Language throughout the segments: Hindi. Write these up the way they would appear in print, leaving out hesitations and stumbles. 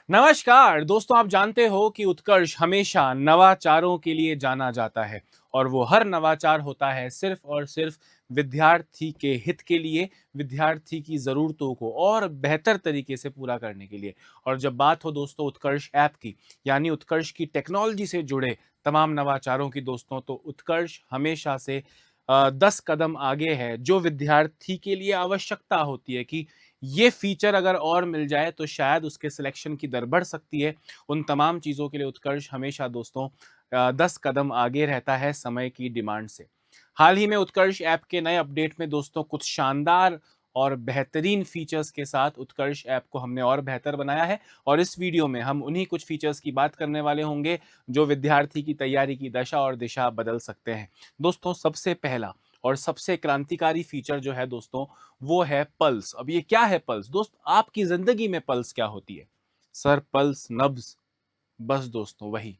नमस्कार दोस्तों, आप जानते हो कि उत्कर्ष हमेशा नवाचारों के लिए जाना जाता है और वो हर नवाचार होता है सिर्फ और सिर्फ विद्यार्थी के हित के लिए, विद्यार्थी की ज़रूरतों को और बेहतर तरीके से पूरा करने के लिए। और जब बात हो दोस्तों उत्कर्ष ऐप की, यानी उत्कर्ष की टेक्नोलॉजी से जुड़े तमाम नवाचारों की दोस्तों, तो उत्कर्ष हमेशा से 10 कदम आगे है। जो विद्यार्थी के लिए आवश्यकता होती है कि ये फीचर अगर और मिल जाए तो शायद उसके सिलेक्शन की दर बढ़ सकती है। उन तमाम चीज़ों के लिए उत्कर्ष हमेशा दोस्तों 10 कदम आगे रहता है समय की डिमांड से। हाल ही में उत्कर्ष ऐप के नए अपडेट में दोस्तों कुछ शानदार और बेहतरीन फीचर्स के साथ उत्कर्ष ऐप को हमने और बेहतर बनाया है और इस वीडियो में हम उन्हीं कुछ फीचर्स की बात करने वाले होंगे जो विद्यार्थी की तैयारी की दशा और दिशा बदल सकते हैं। दोस्तों सबसे पहला और सबसे क्रांतिकारी फीचर जो है दोस्तों वो है पल्स। अब ये क्या है पल्स? दोस्त आपकी जिंदगी में पल्स क्या होती है? सर पल्स, नब्ज, बस दोस्तों वही।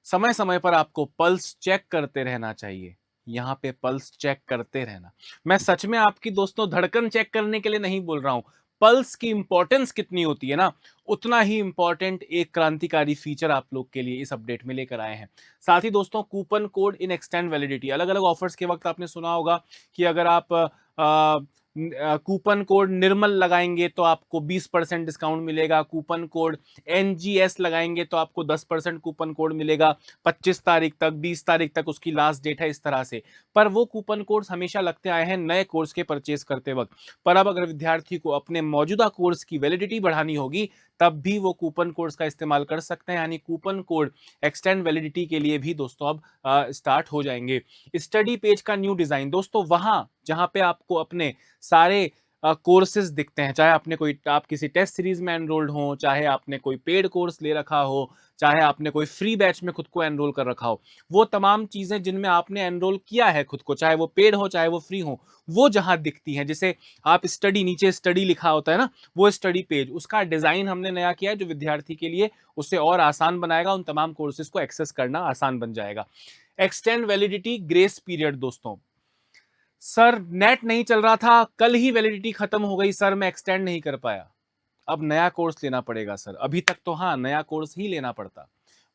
समय समय पर आपको पल्स चेक करते रहना चाहिए। यहाँ पे पल्स चेक करते रहना। मैं सच में आपकी दोस्तों धड़कन चेक करने के लिए नहीं बोल रहा हूं। पल्स की इंपॉर्टेंस कितनी होती है ना, उतना ही इंपॉर्टेंट एक क्रांतिकारी फीचर आप लोग के लिए इस अपडेट में लेकर आए हैं। साथ ही दोस्तों कूपन कोड इन एक्सटेंड वैलिडिटी, अलग अलग ऑफर्स के वक्त आपने सुना होगा कि अगर आप कूपन कोड निर्मल लगाएंगे तो आपको 20% डिस्काउंट मिलेगा, कूपन कोड एनजीएस लगाएंगे तो आपको 10% कूपन कोड मिलेगा 25 तारीख तक, 20 तारीख तक उसकी लास्ट डेट है, इस तरह से। पर वो कूपन कोड्स हमेशा लगते आए हैं नए कोर्स के परचेज करते वक्त। पर अब अगर विद्यार्थी को अपने मौजूदा कोर्स की वैलिडिटी बढ़ानी होगी तब भी वो कूपन कोड्स का इस्तेमाल कर सकते हैं, यानी कूपन कोड एक्सटेंड वैलिडिटी के लिए भी दोस्तों अब स्टार्ट हो जाएंगे। स्टडी पेज का न्यू डिजाइन दोस्तों, वहां जहां पे आपको अपने सारे कोर्सेज दिखते हैं, चाहे आपने कोई आप किसी टेस्ट सीरीज में एनरोल्ड हो, चाहे आपने कोई पेड कोर्स ले रखा हो, चाहे आपने कोई फ्री बैच में खुद को एनरोल कर रखा हो, वो तमाम चीजें जिनमें आपने एनरोल किया है खुद को, चाहे वो पेड हो चाहे वो फ्री हो, वो जहां दिखती हैं, जैसे आप स्टडी, नीचे स्टडी लिखा होता है ना, वो स्टडी पेज, उसका डिजाइन हमने नया किया है जो विद्यार्थी के लिए उससे और आसान बनाएगा, उन तमाम कोर्सेज को एक्सेस करना आसान बन जाएगा। एक्सटेंड वैलिडिटी ग्रेस पीरियड दोस्तों, सर नेट नहीं चल रहा था, कल ही वैलिडिटी खत्म हो गई सर, मैं एक्सटेंड नहीं कर पाया। अब नया कोर्स लेना पड़ेगा सर। अभी तक तो हाँ नया कोर्स ही लेना पड़ता,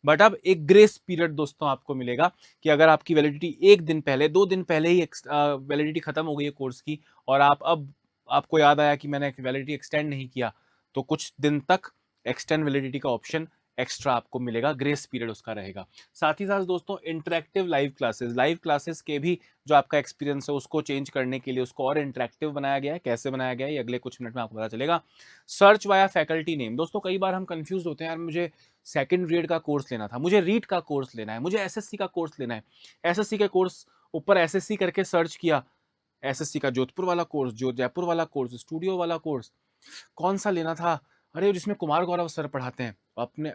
बट अब एक ग्रेस पीरियड दोस्तों आपको मिलेगा कि अगर आपकी वैलिडिटी एक दिन पहले, 2 दिन पहले ही वैलिडिटी खत्म हो गई है कोर्स की और आप अब आपको याद आया कि मैंने वैलिडिटी एक्सटेंड नहीं किया, तो कुछ दिन तक एक्सटेंड वैलिडिटी का ऑप्शन एक्स्ट्रा आपको मिलेगा, ग्रेस पीरियड उसका रहेगा। साथ ही साथ दोस्तों इंटरेक्टिव लाइव क्लासेस के भी जो आपका एक्सपीरियंस है उसको चेंज करने के लिए उसको और इंटरेक्टिव बनाया गया है। कैसे बनाया गया है ये अगले कुछ मिनट में आपको पता चलेगा। सर्च वाया फैकल्टी नेम दोस्तों, कई बार हम कंफ्यूज होते हैं, यार मुझे सेकंड रीड का कोर्स लेना था, मुझे रीड का कोर्स लेना है, मुझे एसएससी का कोर्स लेना है। एसएससी के कोर्स ऊपर एसएससी करके सर्च किया, एसएससी का जोधपुर वाला कोर्स, जो जयपुर वाला कोर्स, स्टूडियो वाला कोर्स, कौन सा लेना था? अरे जिसमें कुमार गौरव सर पढ़ाते हैं, अपने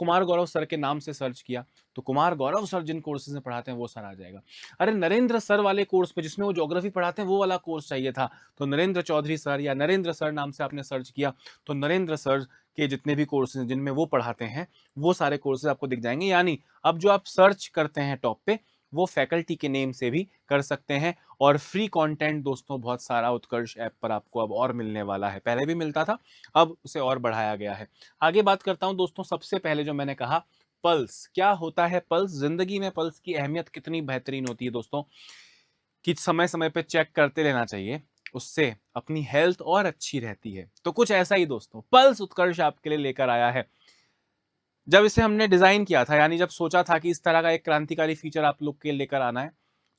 कुमार गौरव सर के नाम से सर्च किया तो कुमार गौरव सर जिन कोर्सेज में पढ़ाते हैं वो सर आ जाएगा। अरे नरेंद्र सर वाले कोर्स पे जिसमें वो ज्योग्राफी पढ़ाते हैं वो वाला कोर्स चाहिए था, तो नरेंद्र चौधरी सर या नरेंद्र सर नाम से आपने सर्च किया तो नरेंद्र सर के जितने भी कोर्सेज जिनमें वो पढ़ाते हैं वो सारे कोर्सेज आपको दिख जाएंगे। यानी अब जो आप सर्च करते हैं टॉप पे वो फैकल्टी के नेम से भी कर सकते हैं। और फ्री कंटेंट दोस्तों बहुत सारा उत्कर्ष ऐप पर आपको अब और मिलने वाला है, पहले भी मिलता था, अब उसे और बढ़ाया गया है। आगे बात करता हूं दोस्तों, सबसे पहले जो मैंने कहा पल्स, क्या होता है पल्स, जिंदगी में पल्स की अहमियत कितनी बेहतरीन होती है दोस्तों, कि समय समय पे चेक करते रहना चाहिए, उससे अपनी हेल्थ और अच्छी रहती है। तो कुछ ऐसा ही दोस्तों पल्स उत्कर्ष आपके लिए लेकर आया है। जब इसे हमने डिजाइन किया था, यानी जब सोचा था कि इस तरह का एक क्रांतिकारी फीचर आप लोग के लेकर आना है,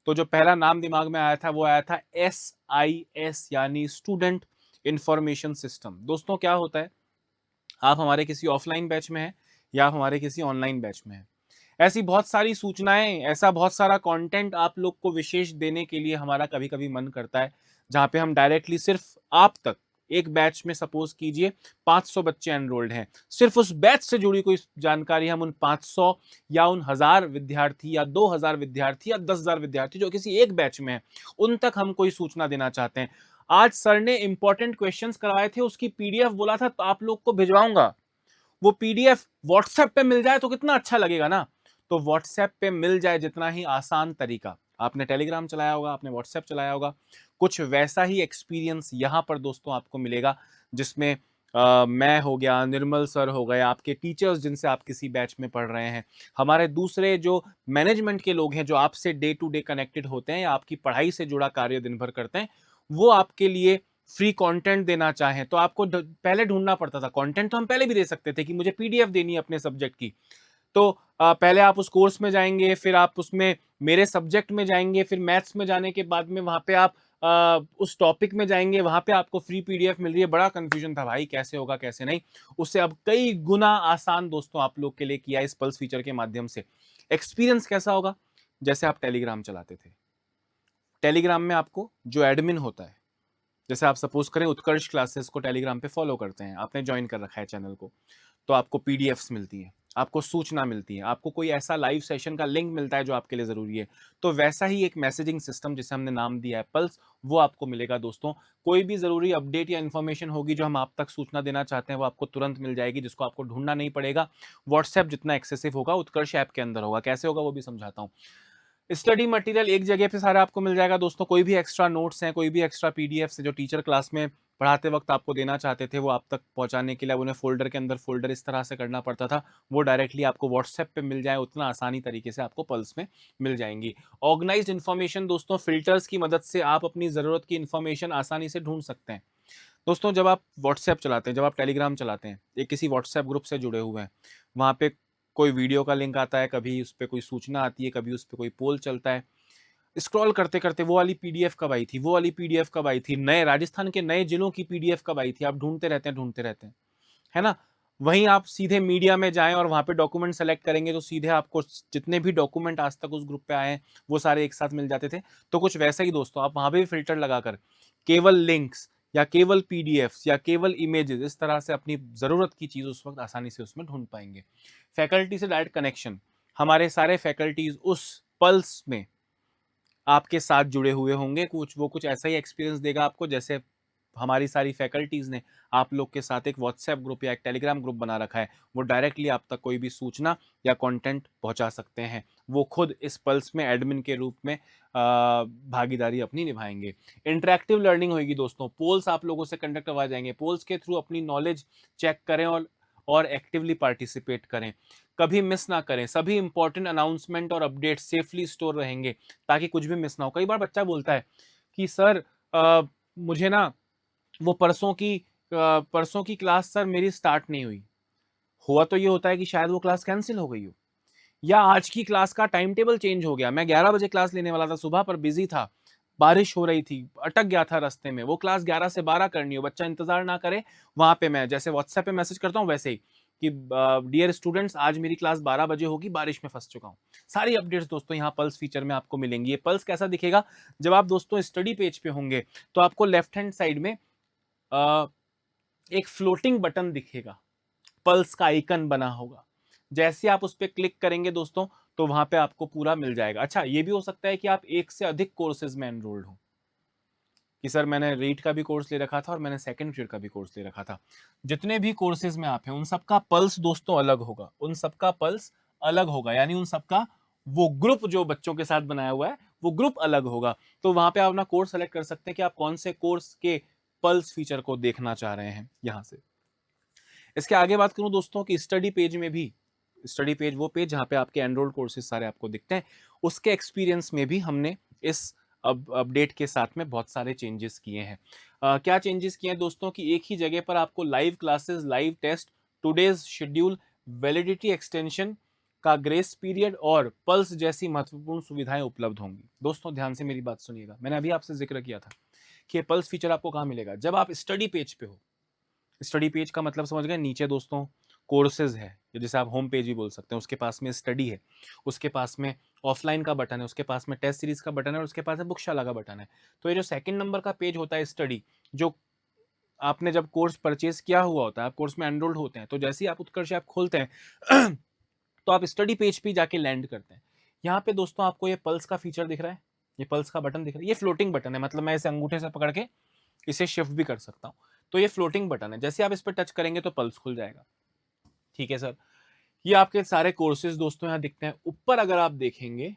तो जो पहला नाम दिमाग में आया था वो आया था SIS, यानी स्टूडेंट इंफॉर्मेशन सिस्टम। दोस्तों क्या होता है, आप हमारे किसी ऑफलाइन बैच में हैं या आप हमारे किसी ऑनलाइन बैच में हैं, ऐसी बहुत सारी सूचनाएं, ऐसा बहुत सारा कंटेंट आप लोग को विशेष देने के लिए हमारा कभी कभी मन करता है, जहां पे हम डायरेक्टली सिर्फ आप तक एक बैच में सपोज कीजिए 500 बच्चे एनरोल्ड हैं, सिर्फ उस बैच से जुड़ी कोई जानकारी हम उन 500 या उन 1000 विद्यार्थी या 2000 विद्यार्थी या 10,000 विद्यार्थी जो किसी एक बैच में है उन तक हम कोई सूचना देना चाहते हैं। आज सर ने इंपॉर्टेंट क्वेश्चंस करवाए थे, उसकी पीडीएफ बोला था तो आप लोग को भिजवाऊंगा, वो पीडीएफ व्हाट्सएप पे मिल जाए तो कितना अच्छा लगेगा ना। तो व्हाट्सएप पे मिल जाए जितना ही आसान तरीका, आपने टेलीग्राम चलाया होगा, आपने व्हाट्सएप चलाया होगा, कुछ वैसा ही एक्सपीरियंस यहां पर दोस्तों आपको मिलेगा, जिसमें मैं हो गया, निर्मल सर हो गए, आपके टीचर्स जिनसे आप किसी बैच में पढ़ रहे हैं, हमारे दूसरे जो मैनेजमेंट के लोग हैं जो आपसे डे टू डे कनेक्टेड होते हैं या आपकी पढ़ाई से जुड़ा कार्य दिन भर करते हैं, वो आपके लिए फ्री कंटेंट देना चाहें तो आपको पहले ढूंढना पड़ता था। कंटेंट तो हम पहले भी दे सकते थे कि मुझे पीडीएफ देनी है अपने सब्जेक्ट की, तो पहले आप उस कोर्स में जाएंगे, फिर आप उसमें मेरे सब्जेक्ट में जाएंगे, फिर मैथ्स में जाने के बाद में वहां पे आप उस टॉपिक में जाएंगे, वहां पे आपको फ्री पीडीएफ मिल रही है। बड़ा कंफ्यूजन था भाई, कैसे होगा कैसे नहीं। उससे अब कई गुना आसान दोस्तों आप लोग के लिए किया इस पल्स फीचर के माध्यम से। एक्सपीरियंस कैसा होगा? जैसे आप टेलीग्राम चलाते थे, टेलीग्राम में आपको जो एडमिन होता है, जैसे आप सपोज करें उत्कर्ष क्लासेस को टेलीग्राम पे फॉलो करते हैं, आपने ज्वाइन कर रखा है चैनल को, तो आपको पीडीएफ्स मिलती हैं, आपको सूचना मिलती है, आपको कोई ऐसा लाइव सेशन का लिंक मिलता है जो आपके लिए जरूरी है। तो वैसा ही एक मैसेजिंग सिस्टम जिसे हमने नाम दिया है पल्स, वो आपको मिलेगा दोस्तों। कोई भी जरूरी अपडेट या इन्फॉर्मेशन होगी जो हम आप तक सूचना देना चाहते हैं, वो आपको तुरंत मिल जाएगी, जिसको आपको ढूंढना नहीं पड़ेगा। व्हाट्सएप जितना एक्सेसिव होगा उत्कर्ष ऐप के अंदर होगा। कैसे होगा वो भी समझाता हूँ। स्टडी मटेरियल एक जगह पे सारा आपको मिल जाएगा दोस्तों। कोई भी एक्स्ट्रा नोट्स हैं, कोई भी एक्स्ट्रा पीडीएफ है जो टीचर क्लास में पढ़ाते वक्त आपको देना चाहते थे, वो आप तक पहुंचाने के लिए उन्हें फोल्डर के अंदर फोल्डर इस तरह से करना पड़ता था, वो डायरेक्टली आपको व्हाट्सएप पे मिल जाए, उतना आसानी तरीके से आपको पल्स में मिल जाएंगी। ऑर्गेनाइज्ड इन्फॉर्मेशन दोस्तों, फिल्टर्स की मदद से आप अपनी ज़रूरत की इन्फॉर्मेशन आसानी से ढूंढ सकते हैं। दोस्तों जब आप व्हाट्सएप चलाते हैं, जब आप टेलीग्राम चलाते हैं, एक किसी व्हाट्सएप ग्रुप से जुड़े हुए हैं, वहाँ पे कोई वीडियो का लिंक आता है, कभी उस पर कोई सूचना आती है, कभी उस पर कोई पोल चलता है, स्क्रॉल करते करते वो वाली पीडीएफ कब आई थी, वो वाली पीडीएफ कब आई थी, नए राजस्थान के नए जिलों की पीडीएफ कब आई थी, आप ढूंढते रहते हैं, है ना। वहीं आप सीधे मीडिया में जाएं और वहां पे डॉक्यूमेंट सेलेक्ट करेंगे तो सीधे आपको जितने भी डॉक्यूमेंट आज तक उस ग्रुप पे आए हैं वो सारे एक साथ मिल जाते थे। तो कुछ वैसा ही दोस्तों, आप वहां पे भी फिल्टर लगाकर केवल लिंक्स या केवल पीडीएफ्स या केवल इमेजेस, इस तरह से अपनी जरूरत की चीज उस वक्त आसानी से उसमें ढूंढ पाएंगे। फैकल्टी से डायरेक्ट कनेक्शन, हमारे सारे फैकल्टीज उस पल्स में आपके साथ जुड़े हुए होंगे, कुछ ऐसा ही एक्सपीरियंस देगा आपको जैसे हमारी सारी फैकल्टीज ने आप लोग के साथ एक व्हाट्सएप ग्रुप या एक टेलीग्राम ग्रुप बना रखा है। वो डायरेक्टली आप तक कोई भी सूचना या कंटेंट पहुंचा सकते हैं। वो खुद इस पल्स में एडमिन के रूप में भागीदारी अपनी निभाएंगे। इंटरेक्टिव लर्निंग होगी दोस्तों, पोल्स आप लोगों से कंडक्ट करवाए जाएंगे, पोल्स के थ्रू अपनी नॉलेज चेक करें और एक्टिवली पार्टिसिपेट करें, कभी मिस ना करें। सभी इंपॉर्टेंट अनाउंसमेंट और अपडेट सेफली स्टोर रहेंगे ताकि कुछ भी मिस ना हो। कई बार बच्चा बोलता है कि सर मुझे ना वो परसों की क्लास सर मेरी स्टार्ट नहीं हुई। हुआ तो ये होता है कि शायद वो क्लास कैंसिल हो गई हो, या आज की क्लास का टाइम टेबल चेंज हो गया। मैं 11 बजे क्लास लेने वाला था सुबह, पर बिजी था, बारिश हो रही थी, अटक गया था रास्ते में। वो क्लास 11 से 12 करनी हो, बच्चा इंतजार ना करे। वहां पे मैं जैसे व्हाट्सएप पे मैसेज करता हूँ वैसे ही कि डियर स्टूडेंट्स आज मेरी क्लास 12 बजे होगी, बारिश में फंस चुका हूँ। सारी अपडेट्स दोस्तों यहाँ पल्स फीचर में आपको मिलेंगी। ये पल्स कैसा दिखेगा? जब आप दोस्तों स्टडी पेज पे होंगे तो आपको लेफ्ट हैंड साइड में अ, एक फ्लोटिंग बटन दिखेगा, पल्स का आइकन बना होगा। जैसे आप उस पर क्लिक करेंगे दोस्तों तो वहां पे आपको पूरा मिल जाएगा। अच्छा, ये भी हो सकता है कि आप एक से अधिक कोर्सेज में एनरोल्ड हो, कि सर मैंने रीट का भी कोर्स ले रखा था और मैंने सेकंड रीड का भी कोर्स ले रखा था। जितने भी कोर्सेज में आप हैं उन सबका पल्स दोस्तों अलग होगा, उन सबका पल्स अलग होगा, यानी उन सबका वो ग्रुप जो बच्चों के साथ बनाया हुआ है वो ग्रुप अलग होगा। तो वहां पे आप अपना कोर्स सेलेक्ट कर सकते हैं कि आप कौन से कोर्स के पल्स फीचर को देखना चाह रहे हैं यहां से। इसके आगे बात करूं दोस्तों कि स्टडी पेज में भी, स्टडी पेज वो पेज जहां पे आपके एनरोल्ड कोर्सेज सारे आपको दिखते हैं, उसके एक्सपीरियंस में भी हमने इस अपडेट के साथ में बहुत सारे चेंजेस किए हैं। क्या चेंजेस किए हैं दोस्तों कि एक ही जगह पर आपको live classes, live test, today's schedule, validity extension का ग्रेस पीरियड और पल्स जैसी महत्वपूर्ण सुविधाएं उपलब्ध होंगी। दोस्तों ध्यान से मेरी बात सुनिएगा, मैंने अभी आपसे जिक्र किया था कि ये पल्स फीचर आपको कहां मिलेगा? जब आप स्टडी पेज पे हो। स्टडी पेज का मतलब समझ गए? नीचे दोस्तों कोर्सेज है, जैसे आप होम पेज भी बोल सकते हैं, उसके पास में स्टडी है, उसके पास में ऑफलाइन का बटन है, उसके पास में टेस्ट सीरीज का बटन है और उसके पास में बुकशाला का बटन है। तो ये जो सेकंड नंबर का पेज होता है स्टडी, जो आपने जब कोर्स परचेज किया हुआ होता है, आप कोर्स में एनरोल्ड होते हैं, तो जैसे ही आप उत्कर्ष ऐप खोलते हैं तो आप स्टडी पेज पे जाके लैंड करते हैं। यहाँ पे दोस्तों आपको ये पल्स का फीचर दिख रहा है, ये पल्स का बटन दिख रहा है, ये फ्लोटिंग बटन है, मतलब मैं इसे अंगूठे से पकड़ के इसे शिफ्ट भी कर सकता हूँ। तो ये फ्लोटिंग बटन है, जैसे आप इस पर टच करेंगे तो पल्स खुल जाएगा। ठीक है सर, ये आपके सारे कोर्सेज दोस्तों यहाँ दिखते हैं। ऊपर अगर आप देखेंगे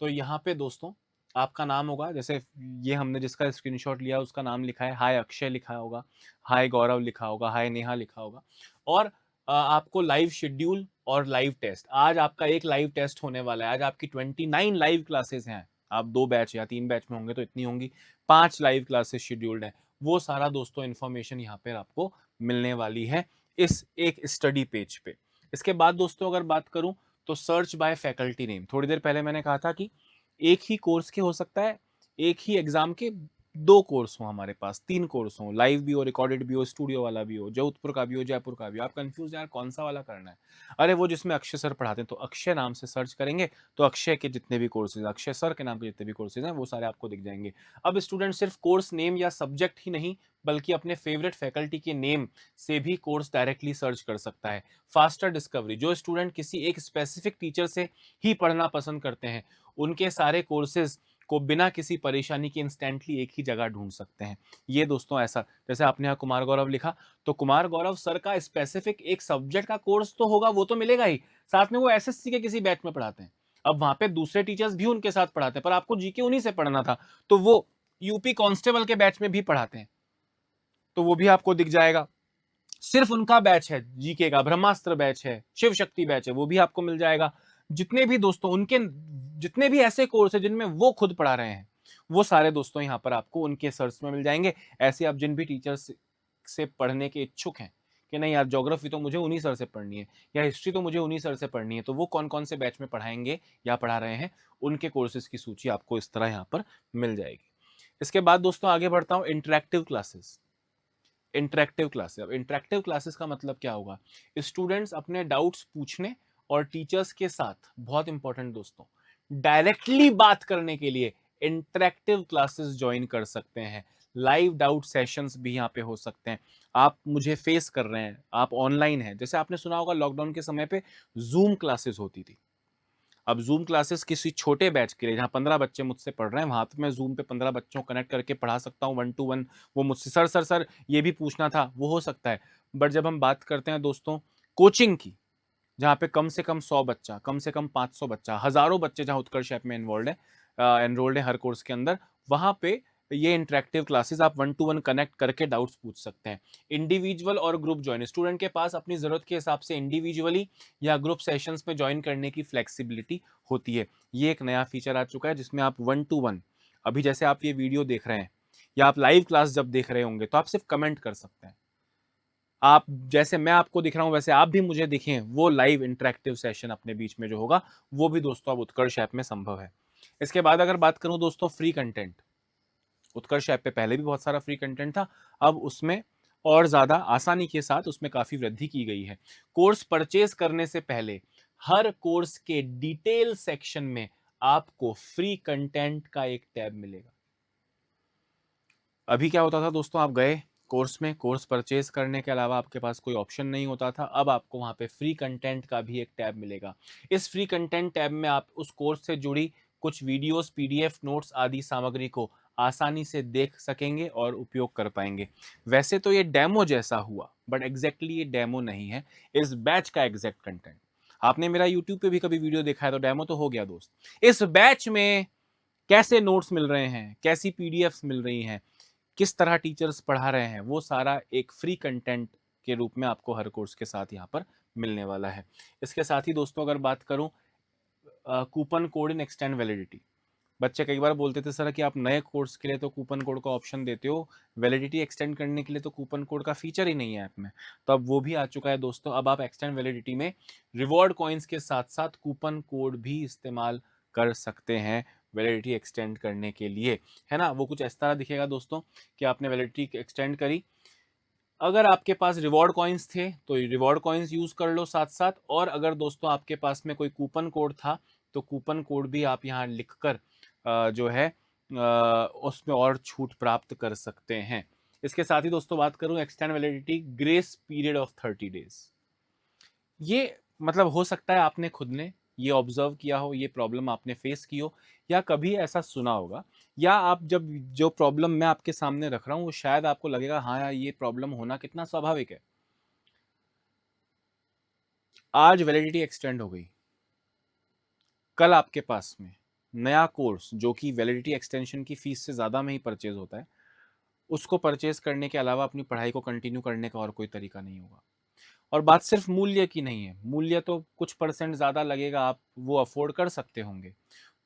तो यहाँ पे दोस्तों आपका नाम होगा, जैसे ये हमने जिसका स्क्रीनशॉट लिया उसका नाम लिखा है, हाय अक्षय लिखा होगा, हाय गौरव लिखा होगा, हाय नेहा लिखा होगा। और आपको लाइव शेड्यूल और लाइव टेस्ट, आज आपका एक लाइव टेस्ट होने वाला है। आज आपकी 29 लाइव क्लासेस हैं। आप 2 बैच या 3 बैच में होंगे तो इतनी होंगी, 5 लाइव क्लासेस शेड्यूल्ड है। वो सारा दोस्तों इन्फॉर्मेशन यहाँ पे आपको मिलने वाली है इस एक स्टडी पेज पे। इसके बाद दोस्तों अगर बात करूं तो सर्च बाय फैकल्टी नेम, थोड़ी देर पहले मैंने कहा था कि एक ही कोर्स के हो सकता है, एक ही एग्जाम के 2 कोर्स हो हमारे पास, 3 कोर्स हो, लाइव भी हो, रिकॉर्डेड भी हो, स्टूडियो वाला भी हो, जोधपुर का भी हो, जयपुर का भी हो। आप कंफ्यूज यार कौन सा वाला करना है? अरे वो जिसमें अक्षय सर पढ़ाते हैं, तो अक्षय नाम से सर्च करेंगे तो अक्षय के जितने भी कोर्सेज, अक्षय सर के नाम के जितने भी कोर्सेज हैं वो सारे आपको दिख जाएंगे। अब स्टूडेंट सिर्फ कोर्स नेम या सब्जेक्ट ही नहीं बल्कि अपने फेवरेट फैकल्टी के नेम से भी कोर्स डायरेक्टली सर्च कर सकता है। फास्टर डिस्कवरी, जो स्टूडेंट किसी एक स्पेसिफिक टीचर से ही पढ़ना पसंद करते हैं उनके सारे कोर्सेज को बिना किसी परेशानी के इंस्टेंटली एक ही जगह ढूंढ सकते हैं। ये दोस्तों ऐसा, जैसे आपने यहाँ कुमार गौरव लिखा, तो कुमार गौरव सर का स्पेसिफिक एक सब्जेक्ट का कोर्स तो होगा, वो तो मिलेगा ही, साथ में वो एसएससी के किसी बैच में पढ़ाते हैं। अब वहां पे दूसरे टीचर्स भी उनके साथ पढ़ाते हैं, पर आपको जीके उन्हीं से पढ़ना था तो वो यूपी कांस्टेबल के बैच में भी पढ़ाते हैं, तो वो भी आपको दिख जाएगा। सिर्फ उनका बैच है जीके का, ब्रह्मास्त्र बैच है, शिव शक्ति बैच है, वो भी आपको मिल जाएगा। जितने भी दोस्तों उनके जितने भी ऐसे कोर्स है जिनमें वो खुद पढ़ा रहे हैं, वो सारे दोस्तों यहाँ पर आपको उनके सर्च में मिल जाएंगे। ऐसे आप जिन भी टीचर्स से पढ़ने के इच्छुक हैं कि नहीं यार ज्योग्राफी तो मुझे उन्हीं सर से पढ़नी है या हिस्ट्री तो मुझे उन्हीं सर से पढ़नी है, तो वो कौन कौन से बैच में पढ़ाएंगे या पढ़ा रहे हैं, उनके कोर्सेज की सूची आपको इस तरह यहाँ पर मिल जाएगी। इसके बाद दोस्तों आगे बढ़ता हूँ, इंटरेक्टिव क्लासेस। इंटरेक्टिव क्लासेस, अब इंटरेक्टिव क्लासेस का मतलब क्या होगा? स्टूडेंट्स अपने डाउट्स पूछने और टीचर्स के साथ, बहुत इंपॉर्टेंट दोस्तों, डायरेक्टली बात करने के लिए इंटरेक्टिव क्लासेस ज्वाइन कर सकते हैं। लाइव डाउट सेशंस भी यहाँ पे हो सकते हैं। आप मुझे फेस कर रहे हैं, आप ऑनलाइन हैं, जैसे आपने सुना होगा लॉकडाउन के समय पे जूम क्लासेस होती थी। अब जूम क्लासेस किसी छोटे बैच के लिए जहाँ 15 बच्चे मुझसे पढ़ रहे हैं, वहां पे मैं जूम पे 15 बच्चों को कनेक्ट करके पढ़ा सकता हूँ 1 to 1। वो मुझसे सर सर सर ये भी पूछना था, वो हो सकता है। बट जब हम बात करते हैं दोस्तों कोचिंग की, जहाँ पे कम से कम 100 बच्चा, कम से कम 500 बच्चा, हजारों बच्चे जहाँ उत्कर्ष ऐप में एनरोल्ड है हर कोर्स के अंदर, वहां पे ये इंटरेक्टिव क्लासेस आप 1 to 1 कनेक्ट करके डाउट्स पूछ सकते हैं। इंडिविजुअल और ग्रुप ज्वाइन, स्टूडेंट के पास अपनी जरूरत के हिसाब से इंडिविजुअली या ग्रुप सेशंस में ज्वाइन करने की फ्लेक्सिबिलिटी होती है। ये एक नया फीचर आ चुका है जिसमें आप 1 to 1, अभी जैसे आप ये वीडियो देख रहे हैं या आप लाइव क्लास जब देख रहे होंगे तो आप सिर्फ कमेंट कर सकते हैं। आप जैसे मैं आपको दिख रहा हूं वैसे आप भी मुझे दिखें, वो लाइव इंटरेक्टिव सेशन अपने बीच में जो होगा वो भी दोस्तों अब उत्कर्ष ऐप में संभव है। इसके बाद अगर बात करूं दोस्तों फ्री कंटेंट, उत्कर्ष ऐप पे पहले भी बहुत सारा फ्री कंटेंट था, अब उसमें और ज्यादा आसानी के साथ उसमें काफी वृद्धि की गई है। कोर्स परचेज करने से पहले हर कोर्स के डिटेल सेक्शन में आपको फ्री कंटेंट का एक टैब मिलेगा। अभी क्या होता था दोस्तों, आप गए कोर्स में, कोर्स परचेज करने के अलावा आपके पास कोई ऑप्शन नहीं होता था, अब आपको वहां पे फ्री कंटेंट का भी एक टैब मिलेगा। इस फ्री कंटेंट टैब में आप उस कोर्स से जुड़ी कुछ वीडियोस, पीडीएफ नोट्स आदि सामग्री को आसानी से देख सकेंगे और उपयोग कर पाएंगे। वैसे तो ये डेमो जैसा हुआ बट एग्जैक्टली ये डेमो नहीं है, इस बैच का एग्जैक्ट कंटेंट। आपने मेरा यूट्यूब पे भी कभी वीडियो देखा है तो डेमो तो हो गया दोस्त। इस बैच में कैसे नोट्स मिल रहे हैं, कैसी पीडीएफ्स मिल रही हैं, किस तरह टीचर्स पढ़ा रहे हैं, वो सारा एक फ्री कंटेंट के रूप में आपको हर कोर्स के साथ यहाँ पर मिलने वाला है। इसके साथ ही दोस्तों अगर बात करूं कूपन कोड इन एक्सटेंड वैलिडिटी, बच्चे कई बार बोलते थे सर कि आप नए कोर्स के लिए तो कूपन कोड का ऑप्शन देते हो, वैलिडिटी एक्सटेंड करने के लिए तो कूपन कोड का फीचर ही नहीं है ऐप में। तो अब वो भी आ चुका है दोस्तों, अब आप एक्सटेंड वैलिडिटी में रिवॉर्ड कॉइन्स के साथ साथ कूपन कोड भी इस्तेमाल कर सकते हैं वैलिडिटी एक्सटेंड करने के लिए, है ना। वो कुछ इस तरह दिखेगा दोस्तों कि आपने वैलिडिटी एक्सटेंड करी, अगर आपके पास रिवॉर्ड कॉइन्स थे तो रिवॉर्ड कॉइन्स यूज कर लो साथ साथ, और अगर दोस्तों आपके पास में कोई कूपन कोड था तो कूपन कोड भी आप यहाँ लिखकर जो है उसमें और छूट प्राप्त कर सकते हैं। इसके साथ ही दोस्तों बात करूं extend validity grace period of 30 days, ये मतलब हो सकता है आपने खुद ने ये ऑब्जर्व किया हो, ये प्रॉब्लम आपने फेस की हो, या कभी ऐसा सुना होगा, या आप जब जो प्रॉब्लम मैं आपके सामने रख रहा हूँ वो शायद आपको लगेगा हाँ यार ये प्रॉब्लम होना कितना स्वाभाविक है। आज वैलिडिटी एक्सटेंड हो गई, कल आपके पास में नया कोर्स जो कि वैलिडिटी एक्सटेंशन की फीस से ज़्यादा में ही परचेज होता है, उसको परचेज करने के अलावा अपनी पढ़ाई को कंटिन्यू करने का और कोई तरीका नहीं होगा। और बात सिर्फ मूल्य की नहीं है, मूल्य तो कुछ परसेंट ज़्यादा लगेगा, आप वो अफोर्ड कर सकते होंगे,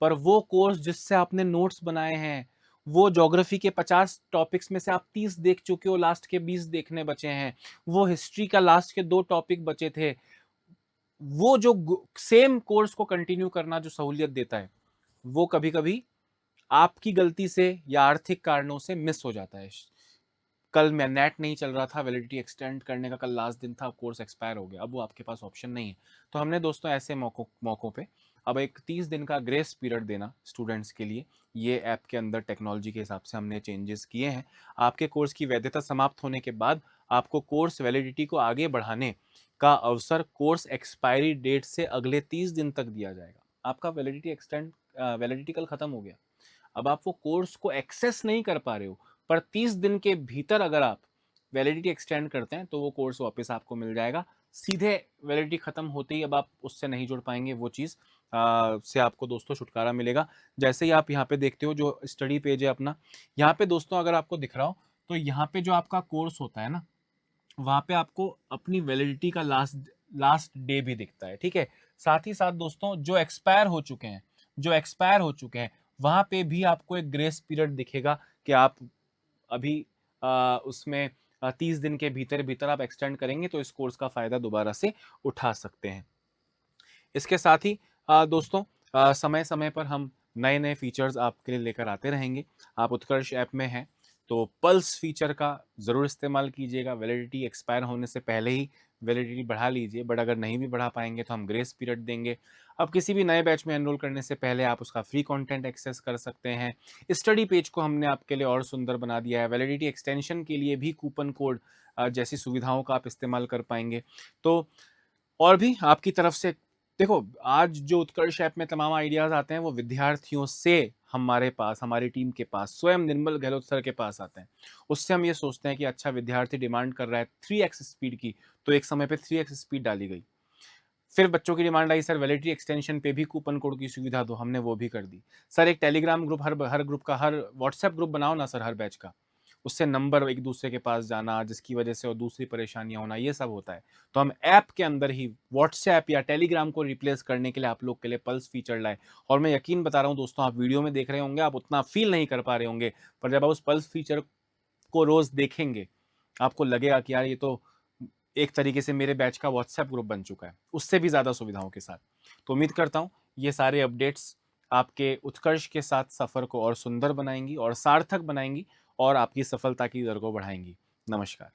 पर वो कोर्स जिससे आपने नोट्स बनाए हैं, वो ज्योग्राफी के 50 टॉपिक्स में से आप 30 देख चुके हो, लास्ट के 20 देखने बचे हैं, वो हिस्ट्री का लास्ट के 2 टॉपिक बचे थे, वो जो सेम कोर्स को कंटिन्यू करना जो सहूलियत देता है, वो कभी कभी आपकी गलती से या आर्थिक कारणों से मिस हो जाता है। कल मैं नेट नहीं चल रहा था, वैलिडिटी एक्सटेंड करने का कल लास्ट दिन था, कोर्स एक्सपायर हो गया, अब वो आपके पास ऑप्शन नहीं है। तो हमने दोस्तों ऐसे मौकों पे अब एक 30 दिन का ग्रेस पीरियड देना स्टूडेंट्स के लिए, ये ऐप के अंदर टेक्नोलॉजी के हिसाब से हमने चेंजेस किए हैं। आपके कोर्स की वैधता समाप्त होने के बाद आपको कोर्स वैलिडिटी को आगे बढ़ाने का अवसर कोर्स एक्सपायरी डेट से अगले 30 दिन तक दिया जाएगा। आपका वैलिडिटी कल खत्म हो गया, अब आप वो कोर्स को एक्सेस नहीं कर पा रहे हो, पर 30 दिन के भीतर अगर आप वैलिडिटी एक्सटेंड करते हैं तो वो कोर्स वापस आपको मिल जाएगा। सीधे वैलिडिटी खत्म होते ही अब आप उससे नहीं जुड़ पाएंगे, वो चीज़ से आपको दोस्तों छुटकारा मिलेगा। जैसे ही आप यहाँ पे देखते हो जो स्टडी पेज है अपना, यहाँ पे दोस्तों अगर आपको दिख रहा हो तो यहाँ पे जो आपका कोर्स होता है ना, वहाँ पे आपको अपनी वैलिडिटी का लास्ट डे भी दिखता है, ठीक है। साथ ही साथ दोस्तों जो एक्सपायर हो चुके हैं वहाँ पे भी आपको एक ग्रेस पीरियड दिखेगा कि आप अभी उसमें 30 दिन के भीतर भीतर आप एक्सटेंड करेंगे तो इस कोर्स का फायदा दोबारा से उठा सकते हैं। इसके साथ ही दोस्तों समय समय पर हम नए नए फीचर्स आपके लिए लेकर आते रहेंगे। आप उत्कर्ष ऐप में हैं तो पल्स फीचर का ज़रूर इस्तेमाल कीजिएगा, वैलिडिटी एक्सपायर होने से पहले ही वैलिडिटी बढ़ा लीजिए, बट अगर नहीं भी बढ़ा पाएंगे तो हम ग्रेस पीरियड देंगे। अब किसी भी नए बैच में एनरोल करने से पहले आप उसका फ्री कंटेंट एक्सेस कर सकते हैं। स्टडी पेज को हमने आपके लिए और सुंदर बना दिया है, वैलिडिटी एक्सटेंशन के लिए भी कूपन कोड जैसी सुविधाओं का आप इस्तेमाल कर पाएंगे। तो और भी आपकी तरफ से देखो, आज जो उत्कर्ष ऐप में तमाम आइडियाज आते हैं वो विद्यार्थियों से हमारे पास, हमारी टीम के पास, स्वयं निर्मल गहलोत सर के पास आते हैं। उससे हम ये सोचते हैं कि अच्छा विद्यार्थी डिमांड कर रहा है 3x स्पीड की, तो एक समय पे 3x स्पीड डाली गई। फिर बच्चों की डिमांड आई सर वैलिडिटी एक्सटेंशन पे भी कूपन कोड की सुविधा दो, हमने वो भी कर दी। सर एक टेलीग्राम ग्रुप, हर ग्रुप का, हर व्हाट्सएप ग्रुप बनाओ ना सर हर बैच का, उससे नंबर एक दूसरे के पास जाना जिसकी वजह से और दूसरी परेशानियां होना, ये सब होता है। तो हम ऐप के अंदर ही व्हाट्सएप या टेलीग्राम को रिप्लेस करने के लिए आप लोग के लिए पल्स फीचर लाए। और मैं यकीन बता रहा हूं दोस्तों, आप वीडियो में देख रहे होंगे, आप उतना फील नहीं कर पा रहे होंगे, पर जब आप उस पल्स फीचर को रोज देखेंगे आपको लगेगा कि यार ये तो एक तरीके से मेरे बैच का व्हाट्सएप ग्रुप बन चुका है, उससे भी ज़्यादा सुविधाओं के साथ। तो उम्मीद करता हूँ ये सारे अपडेट्स आपके उत्कर्ष के साथ सफ़र को और सुंदर बनाएंगी और सार्थक बनाएंगी और आपकी सफलता की दर को बढ़ाएंगी। नमस्कार।